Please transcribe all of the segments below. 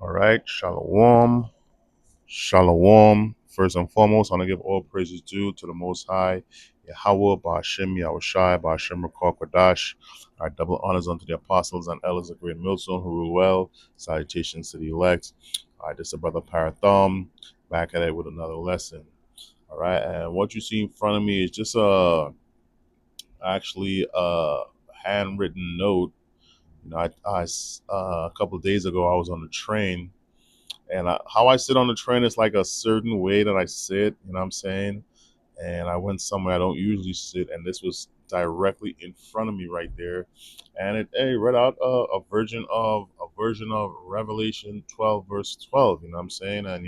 All right, shalom, shalom. First and foremost, I want to give all praises due to the Most High, Yahweh, Ba'ashem, Yahushai, Ba'ashem, Rakor, Kodash. Our double honors unto the apostles and elders of Great Millstone who rule well. Salutations to the elect. All right, this is a brother Parathom, back at it with another lesson. All right, and what you see in front of me is just actually a handwritten note. A couple of days ago, I was on the train. And how I sit on the train is like a certain way that I sit, you know what I'm saying? And I went somewhere I don't usually sit, and this was directly in front of me right there. And it read out a version of Revelation 12 verse 12, you know what I'm saying? And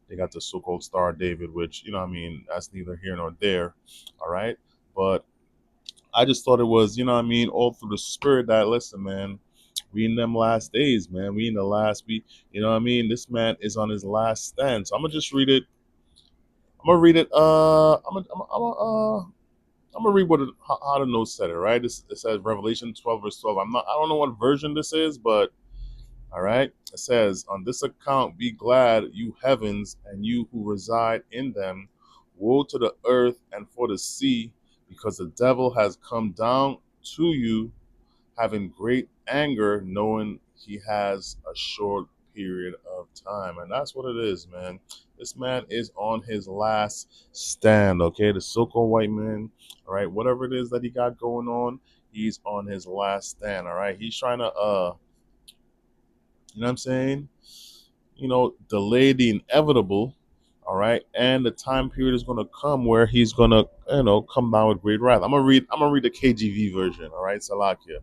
they got the so-called Star of David, which, I mean, that's neither here nor there. All right. But I just thought it was, all through the spirit that, listen, man, we in them last days, man. We in the last week. You know what I mean? This man is on his last stand. So I'm gonna just read it. I'm gonna read it. I'm gonna read how the note said it. Right? It says Revelation 12 verse 12. I don't know what version this is, but all right. It says, "On this account, be glad, you heavens, and you who reside in them. Woe to the earth and for the sea, because the devil has come down to you, having great anger, knowing he has a short period of time." And that's what it is, man. This man is on his last stand, okay? The so-called white man, all right, whatever it is that he got going on, he's on his last stand, all right? He's trying to, you know what I'm saying? Delay the inevitable, all right? And the time period is going to come where he's going to, come down with great wrath. I'm going to read the KJV version, all right? Salakia.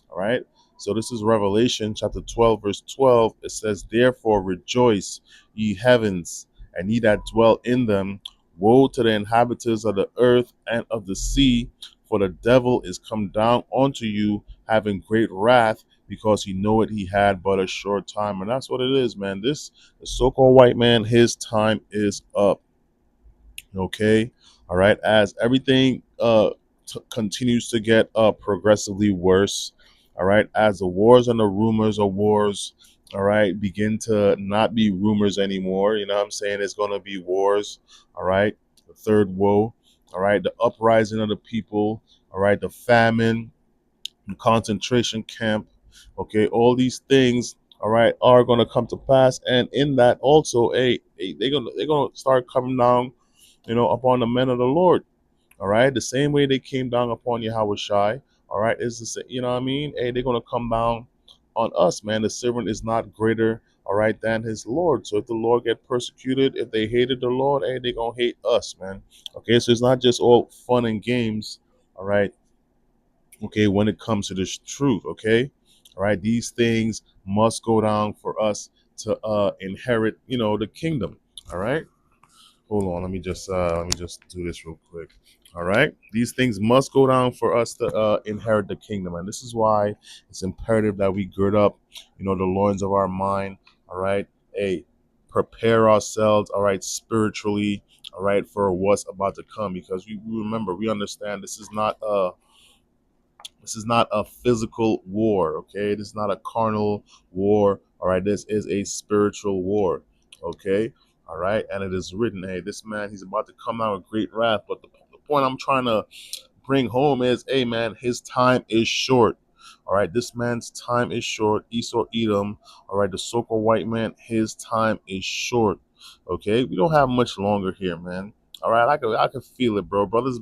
All right. So this is Revelation chapter 12, verse 12. It says, "Therefore rejoice, ye heavens, and ye that dwell in them. Woe to the inhabitants of the earth and of the sea, for the devil is come down unto you, having great wrath, because he knoweth he had but a short time." And that's what it is, man. The so-called white man, his time is up. Okay. All right. As everything continues to get progressively worse, all right, as the wars and the rumors of wars, all right, begin to not be rumors anymore. You know what I'm saying? It's going to be wars. All right. The third woe, all right, the uprising of the people, all right, the famine, the concentration camp, okay, all these things, all right, are going to come to pass. And in that also, they're gonna start coming down, upon the men of the Lord. All right, the same way they came down upon Yahweh Shai. All right, is the same. You know what I mean? Hey, they're gonna come down on us, man. The servant is not greater, all right, than his Lord. So if the Lord get persecuted, if they hated the Lord, hey, they gonna hate us, man. Okay, so it's not just all fun and games, all right. Okay, when it comes to this truth, okay, all right, these things must go down for us to inherit, the kingdom. All right. Hold on, let me just do this real quick. All right, these things must go down for us to inherit the kingdom, and this is why it's imperative that we gird up, the loins of our mind. All right, hey, prepare ourselves. All right, spiritually. All right, for what's about to come, because we remember, we understand this is not a physical war. Okay, this is not a carnal war. All right, this is a spiritual war. Okay. All right, and it is written, hey, this man, he's about to come out with great wrath. But the point I'm trying to bring home is, hey, man, his time is short. All right, this man's time is short. Esau Edom, all right, the so-called white man, his time is short. Okay, we don't have much longer here, man. All right, I can feel it, bro. Brothers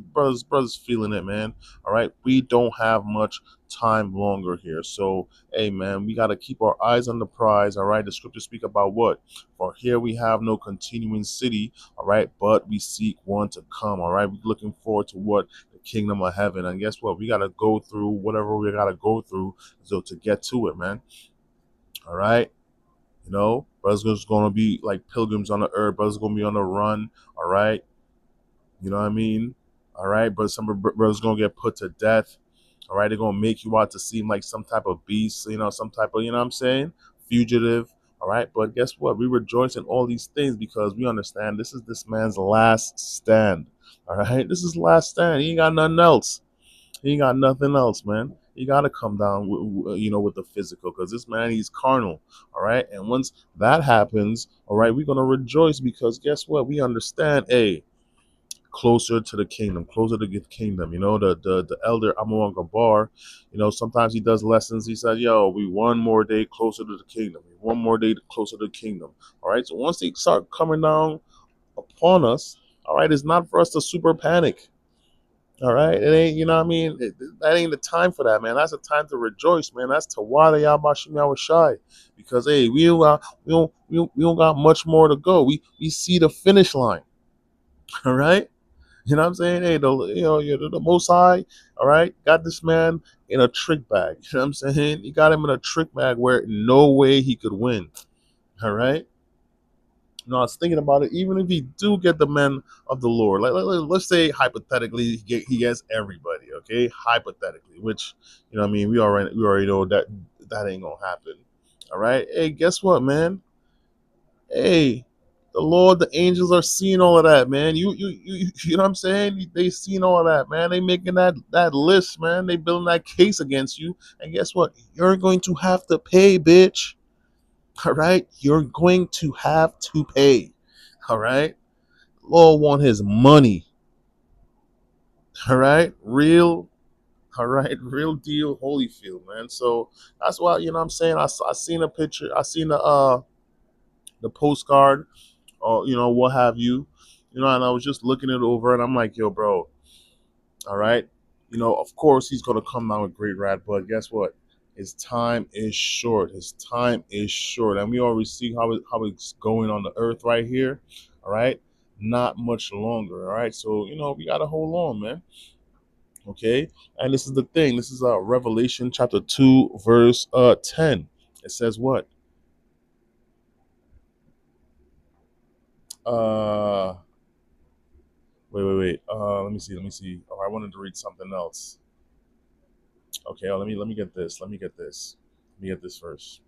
feeling it, man. All right, we don't have much time longer here. So, hey, man, we got to keep our eyes on the prize. All right, the scriptures speak about what? For here we have no continuing city. All right, but we seek one to come. All right, we're looking forward to what? The kingdom of heaven. And guess what? We got to go through whatever we got to go through so to get to it, man. All right. Brothers just going to be like pilgrims on the earth. Brothers going to be on the run. All right. You know what I mean? All right. But some brothers going to get put to death. All right. They're going to make you out to seem like some type of beast, some type of, you know what I'm saying? Fugitive. All right. But guess what? We rejoice in all these things because we understand this is this man's last stand. All right. This is last stand. He ain't got nothing else. He ain't got nothing else, man. You got to come down, with the physical, because this man, he's carnal. All right. And once that happens, all right, we're going to rejoice because guess what? We understand, hey, closer to the kingdom, closer to the kingdom. The elder Amon Gabar, sometimes he does lessons. He said, yo, we one more day closer to the kingdom. One more day closer to the kingdom. All right. So once they start coming down upon us, all right, it's not for us to super panic. All right, it ain't, what I mean, that ain't the time for that, man. That's the time to rejoice, man. That's to wada yabashim shy, because hey, we don't got much more to go. We see the finish line. All right, you know what I'm saying? Hey, the Most High, all right, got this man in a trick bag. You know what I'm saying? He got him in a trick bag where no way he could win. All right. No, I was thinking about it. Even if he do get the men of the Lord, let's say hypothetically he gets everybody, okay? Hypothetically, which what I mean, we already know that ain't gonna happen. All right. Hey, guess what, man? Hey, the Lord, the angels are seeing all of that, man. You know what I'm saying? They seeing all of that, man. They making that list, man. They building that case against you, and guess what? You're going to have to pay, bitch. All right, you're going to have to pay. All right, Lord want his money. All right, real. All right, real deal, Holyfield, man. So that's why what I'm saying. I seen a picture. I seen the postcard, or what have you, and I was just looking it over, and I'm like, yo, bro. All right, of course he's gonna come down with great wrath, but guess what? His time is short. His time is short, and we already see how it's going on the earth right here. All right, not much longer. All right, so we gotta hold on, man. Okay, and this is the thing. This is Revelation chapter 2, verse 10. It says what? Uh, wait. Let me see. Let me see. Oh, I wanted to read something else. Okay, let me get this. Let me get this. Let me get this first.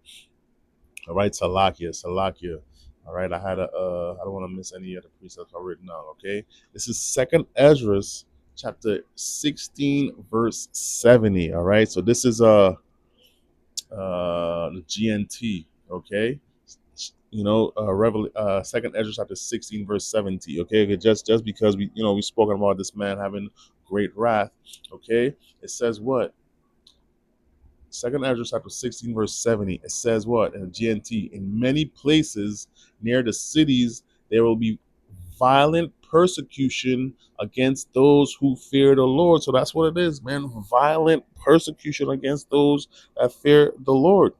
All right, Salakia. All right, I don't want to miss any of the precepts I've written down. Okay, this is Second Ezra's chapter 16, verse 70. All right, so this is the GNT. Okay, Second Ezra chapter 16, verse 70. Okay, just because we spoken about this man having great wrath. Okay, it says what? Second Ezra chapter 16, verse 70, it says what in the GNT? In many places near the cities there will be violent persecution against those who fear the Lord. So that's what it is, man. Violent persecution against those that fear the Lord.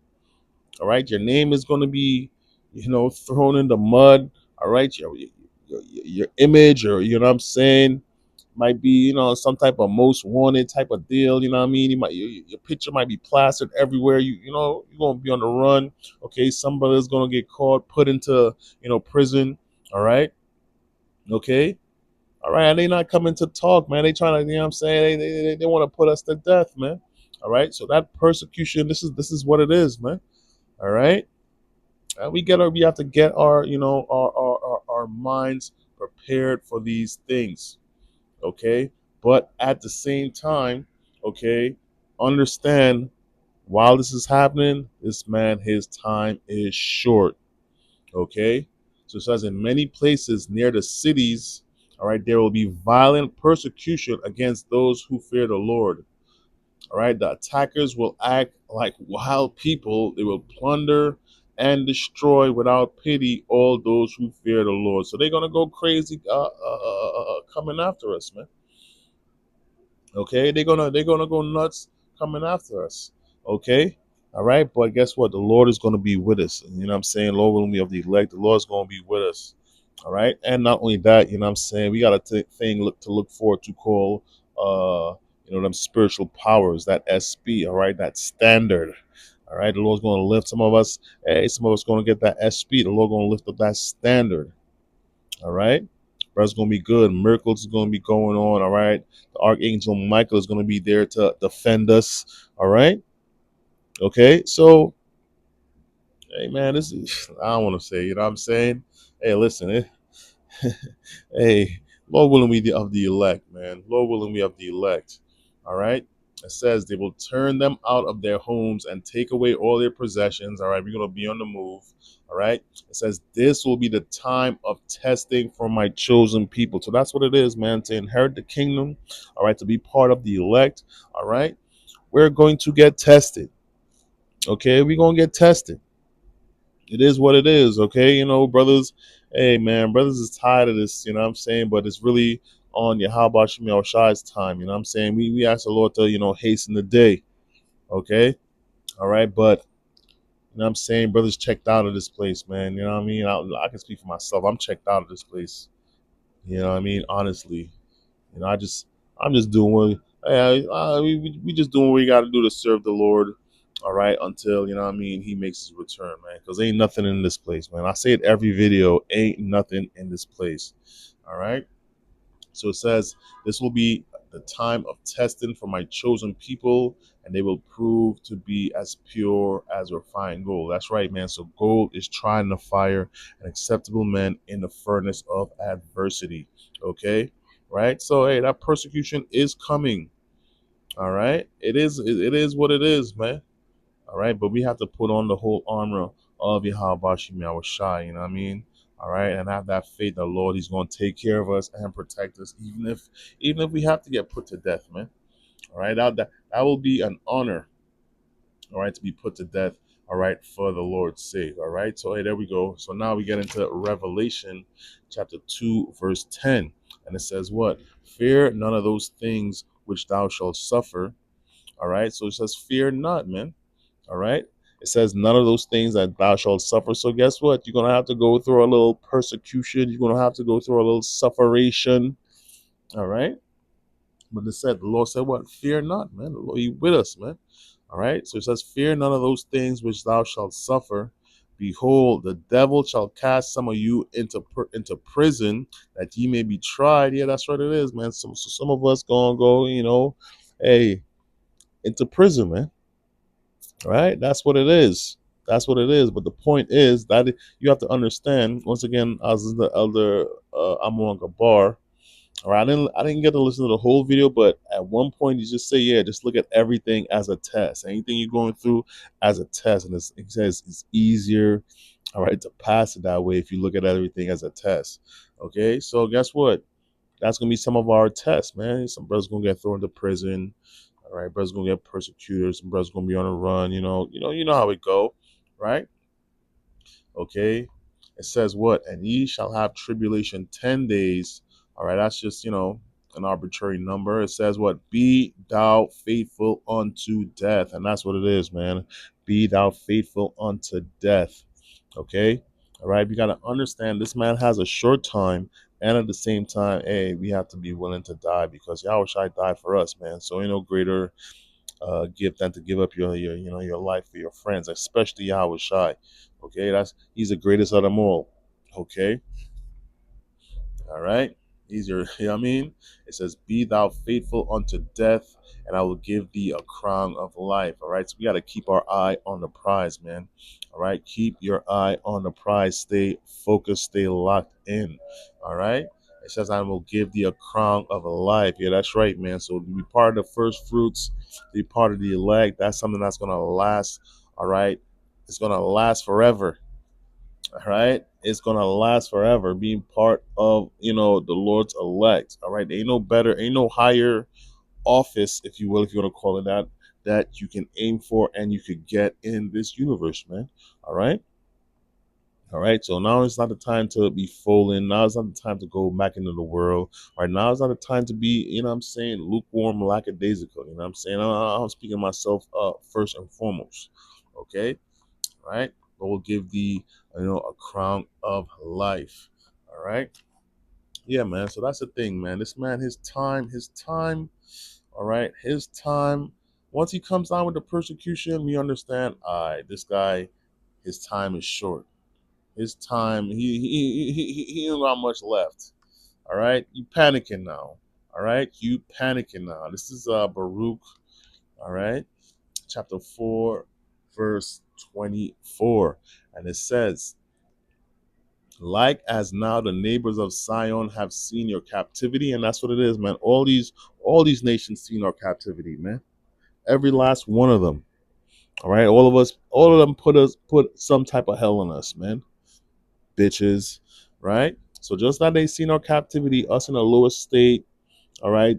All right. Your name is going to be, thrown in the mud. All right. Your image, or what I'm saying, might be some type of most wanted type of deal. You know what I mean? Your picture might be plastered everywhere. You're gonna be on the run. Okay, somebody's gonna get caught, put into prison. All right, okay, all right. And they not coming to talk, man. They trying to, what I'm saying, they want to put us to death, man. All right, so that persecution, this is what it is, man. All right, we have to get our our minds prepared for these things. Okay, but at the same time, okay, understand, while this is happening, this man, his time is short. Okay, so it says in many places near the cities, all right, there will be violent persecution against those who fear the Lord. All right, the attackers will act like wild people. They will plunder and destroy without pity all those who fear the Lord. So they're gonna go crazy, coming after us, man. Okay, they're gonna go nuts coming after us. Okay, all right. But guess what? The Lord is gonna be with us. You know what I'm saying? Lord willing, we of the elect. The Lord's gonna be with us. All right. And not only that, what I'm saying, we got a thing to look forward to, call them spiritual powers, that SP. All right, that standard. All right, the Lord's gonna lift some of us. Hey, some of us gonna get that SP. The Lord gonna lift up that standard. All right. Brother's gonna be good. Miracles is gonna be going on. All right. The Archangel Michael is gonna be there to defend us. All right. Okay. So, hey man, this is I don't want to say, what I'm saying. Hey, listen, hey, Lord willing we of the elect, man. Lord willing we of the elect. All right. It says they will turn them out of their homes and take away all their possessions. All right, we're going to be on the move. All right. It says this will be the time of testing for my chosen people. So that's what it is, man, to inherit the kingdom. All right, to be part of the elect. All right. We're going to get tested. Okay, we're going to get tested. It is what it is. Okay, brothers. Hey, man, brothers is tired of this. You know what I'm saying? But it's really on Yahweh Shemiel Shai's time. You know what I'm saying? We ask the Lord to hasten the day. Okay, all right, but I'm saying, brothers checked out of this place, man. You know what I mean? I can speak for myself. I'm checked out of this place. You know what I mean? Honestly, I'm just doing what we just doing what we got to do to serve the Lord. All right, until He makes His return, man. Because ain't nothing in this place, man. I say it every video. Ain't nothing in this place. All right. So it says, this will be the time of testing for my chosen people, and they will prove to be as pure as refined gold. That's right, man. So gold is trying to fire an acceptable man in the furnace of adversity. Okay. Right. So, hey, that persecution is coming. All right. It is what it is, man. All right, but we have to put on the whole armor of Yahweh Shai, you know what I mean? All right, and have that faith that Lord, He's going to take care of us and protect us, even if we have to get put to death, man. All right, that will be an honor, all right, to be put to death, all right, for the Lord's sake. All right, so hey, there we go. So now we get into Revelation chapter 2, verse 10, and it says, what? Fear none of those things which thou shalt suffer. All right, so it says, fear not, man. All right. It says none of those things that thou shalt suffer. So guess what? You're gonna have to go through a little persecution. You're gonna have to go through a little sufferation. All right. But the Lord said, what? Fear not, man. The Lord, He with us, man. All right. So it says, fear none of those things which thou shalt suffer. Behold, the devil shall cast some of you into prison that ye may be tried. Yeah, that's what it is, man. So some of us gonna go, hey, into prison, man. Right? That's what it is. That's what it is. But the point is that you have to understand. Once again, as the elder Amon Gabar. All right, I didn't get to listen to the whole video, but at one point you just say, yeah, just look at everything as a test. Anything you're going through as a test, and it says it's easier, all right, to pass it that way if you look at everything as a test. Okay, so guess what? That's gonna be some of our tests, man. Some brothers gonna get thrown into prison. All right, brothers gonna get persecuted. Some brothers gonna be on a run. You know how it go, right? Okay. It says what? And ye shall have tribulation 10 days. All right, that's just an arbitrary number. It says what? Be thou faithful unto death, and that's what it is, man. Be thou faithful unto death. Okay. All right. We gotta understand this man has a short time, and at the same time, hey, we have to be willing to die because Yahweh Shai died for us, man. So ain't no greater gift than to give up your life for your friends, especially Yahweh Shai. Okay, he's the greatest of them all. Okay, all right. He's your, you know what I mean? It says, be thou faithful unto death, and I will give thee a crown of life. All right. So we got to keep our eye on the prize, man. All right. Keep your eye on the prize. Stay focused, stay locked in. All right. It says, I will give thee a crown of life. Yeah, that's right, man. So to be part of the first fruits, be part of the elect, that's something that's going to last. All right. It's going to last forever. All right, it's gonna last forever. Being part of the Lord's elect. All right, ain't no better, ain't no higher office, if you will, if you want to call it that, that you can aim for and you could get in this universe, man. All right. All right, so now it's not the time to be fooling. Now it's not the time to go back into the world. All right, now it's not the time to be, what I'm saying, lukewarm, lackadaisical. You know what I'm saying? I'm speaking myself first and foremost. Okay, right? But will give thee, a crown of life. All right. Yeah, man. So that's the thing, man. This man, his time. All right, his time. Once he comes down with the persecution, we understand. All right, this guy, his time is short. His time, he don't got much left. All right, you panicking now. All right, you panicking now. This is Baruch. All right, chapter 4, verse 24, and it says, like as now the neighbors of Zion have seen your captivity, and that's what it is, man. All these nations seen our captivity, man. Every last one of them. All right, all of us, all of them put some type of hell on us, man. Bitches, right? So just like they seen our captivity, us in a lower state, all right,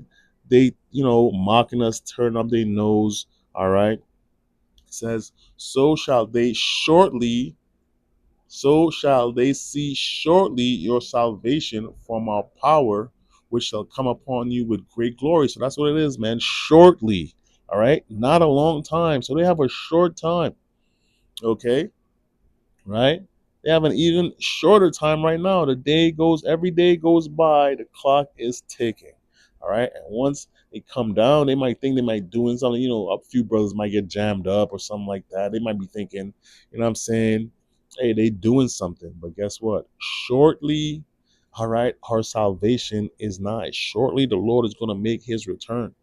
they, mocking us, turn up their nose, all right. It says, so shall they shortly, so shall they see shortly your salvation from our power, which shall come upon you with great glory. So that's what it is, man. Shortly, all right, not a long time. So they have a short time, okay, right? They have an even shorter time right now. Every day goes by, the clock is ticking. All right. And once they come down, they might think they might doing something, a few brothers might get jammed up or something like that. They might be thinking, what I'm saying? Hey, they doing something. But guess what? Shortly, all right, our salvation is nigh. Shortly, the Lord is going to make his return.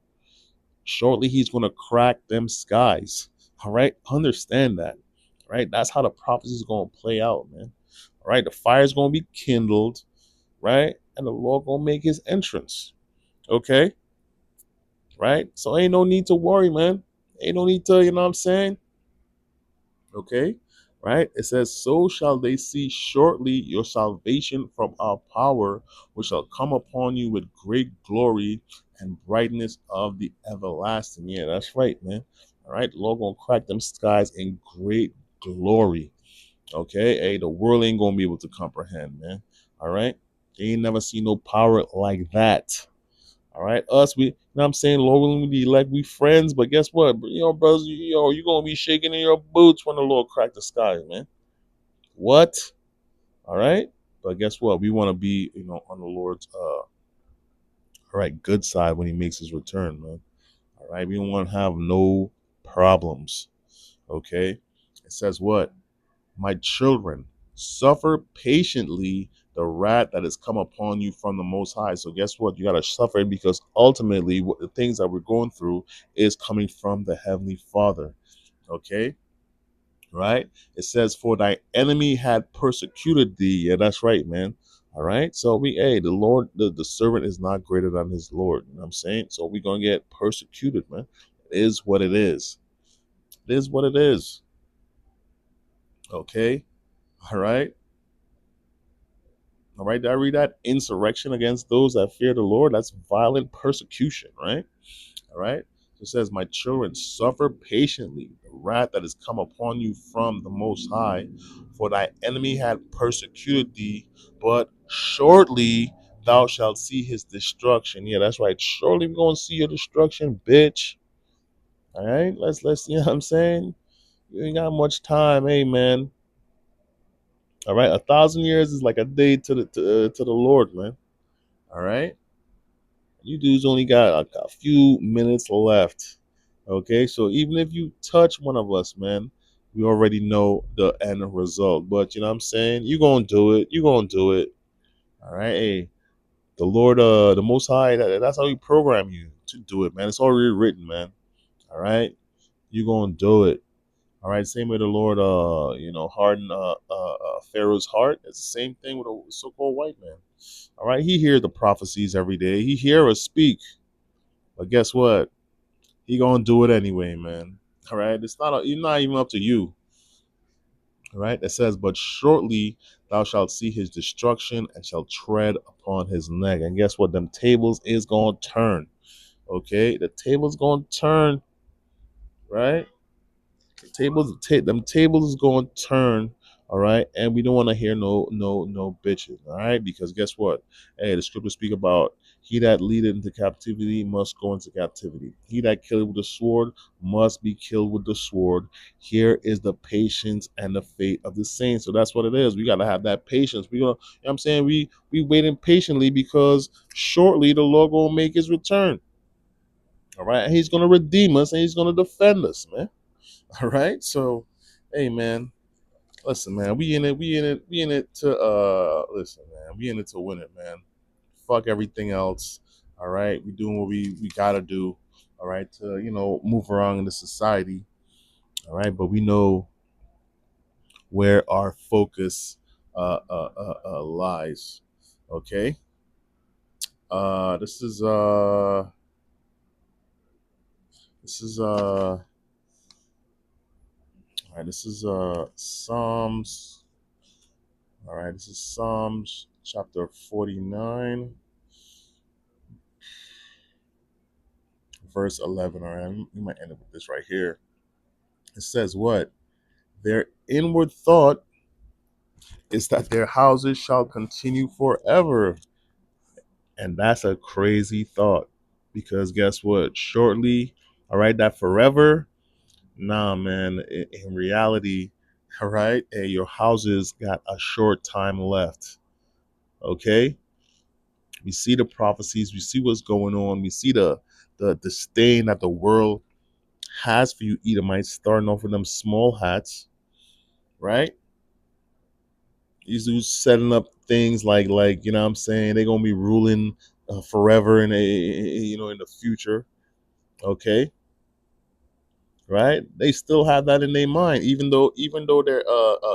Shortly, he's going to crack them skies. All right. Understand that. Right. That's how the prophecy is going to play out, man. All right. The fire is going to be kindled. Right. And the Lord going to make his entrance. Okay. Right. So ain't no need to worry, man. Ain't no need to, what I'm saying? Okay. Right. It says, so shall they see shortly your salvation from our power, which shall come upon you with great glory and brightness of the everlasting. Yeah, that's right, man. All right. The Lord gonna crack them skies in great glory. Okay. Hey, the world ain't gonna be able to comprehend, man. All right. They ain't never seen no power like that. All right, us, what I'm saying, Lord willing, we be like we friends, but guess what? Brothers, you gonna be shaking in your boots when the Lord crack the sky, man. What? All right, but guess what? We want to be, on the Lord's, all right, good side when He makes His return, man. All right, we don't want to have no problems. Okay, it says what? My children, suffer patiently the wrath that has come upon you from the Most High. So guess what? You got to suffer it because ultimately, the things that we're going through is coming from the Heavenly Father. Okay, right? It says, "For thy enemy had persecuted thee." Yeah, that's right, man. All right. So the Lord, the servant is not greater than his Lord. You know what I'm saying? So we're gonna get persecuted, man. It is what it is. It is what it is. Okay. All right. All right, did I read that? Insurrection against those that fear the Lord. That's violent persecution, right? All right. So it says, my children, suffer patiently the wrath that has come upon you from the Most High, for thy enemy had persecuted thee, but shortly thou shalt see his destruction. Yeah, that's right. Shortly we're gonna see your destruction, bitch. All right, let's you know what I'm saying? You ain't got much time, hey man. All right, 1,000 years is like a day to the Lord, man. All right. You dudes only got a few minutes left. Okay, so even if you touch one of us, man, we already know the end result. But you know what I'm saying? You gonna do it. You gonna do it. All right. Hey, the Lord, the Most High, that's how He program you to do it, man. It's already written, man. All right. You gonna do it. All right. Same way the Lord, hardened Pharaoh's heart. It's the same thing with a so-called white man. All right. He hears the prophecies every day. He hear us speak. But guess what? He gonna do it anyway, man. All right, it's not even up to you. All right, it says, but shortly thou shalt see his destruction and shall tread upon his neck. And guess what? Them tables is gonna turn. Okay, the tables gonna turn. Right. Them tables is going to turn, all right, and we don't want to hear no bitches, all right, because guess what? Hey, the scriptures speak about he that leadeth into captivity must go into captivity. He that killeth with the sword must be killed with the sword. Here is the patience and the fate of the saints. So that's what it is. We got to have that patience. We gonna, you know what I'm saying, we waiting patiently because shortly the Lord gonna make his return. All right, and he's gonna redeem us and he's gonna defend us, man. All right. So, hey man, listen, man, we in it to listen, man, we in it to win it, man. Fuck everything else. All right. We doing what we gotta do. All right, to move around in the society. All right, but we know where our focus lies. Okay. This This is all right, this is Psalms. All right, this is Psalms chapter 49, verse 11. All right, we might end up with this right here. It says what? Their inward thought is that their houses shall continue forever. And that's a crazy thought. Because guess what? Shortly, all right, that forever, nah, man, in reality, all right, your houses got a short time left. Okay? We see the prophecies, we see what's going on, we see the disdain that the world has for you Edomites, starting off with them small hats, right? These dudes setting up things like you know what I'm saying, they're gonna be ruling forever in a in the future. Okay, right? They still have that in their mind, even though their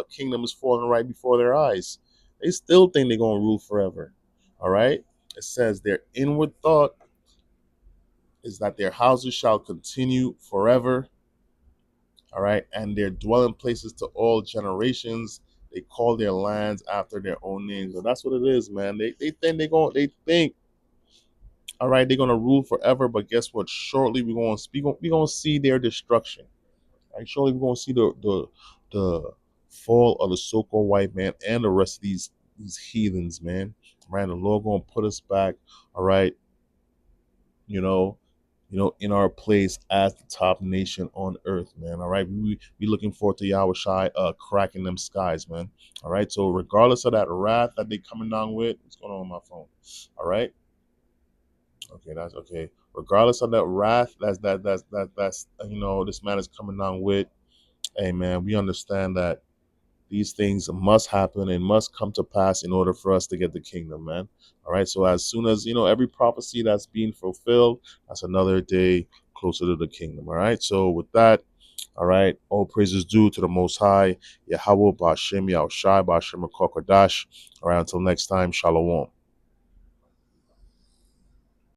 kingdom is falling right before their eyes. They still think they're gonna rule forever. All right. It says their inward thought is that their houses shall continue forever. All right, and their dwelling places to all generations. They call their lands after their own names. So that's what it is, man. They think they think, all right, they're gonna rule forever, but guess what? Shortly we're gonna see their destruction. Right? Shortly we're gonna see the fall of the so-called white man and the rest of these heathens, man. Right? The Lord gonna put us back, all right, you know, in our place as the top nation on earth, man. All right, we be looking forward to Yahweh Shai cracking them skies, man. All right, so regardless of that wrath that they coming down with, what's going on with my phone? All right, okay, that's okay. Regardless of that wrath, that's this man is coming down with. Hey, man, we understand that these things must happen and must come to pass in order for us to get the kingdom, man. All right. So as soon as every prophecy that's being fulfilled, that's another day closer to the kingdom. All right. So with that, all right, all praises due to the Most High, Yahweh Bashem Yahushai Bashem Kokodash. All right. Until next time, Shalom.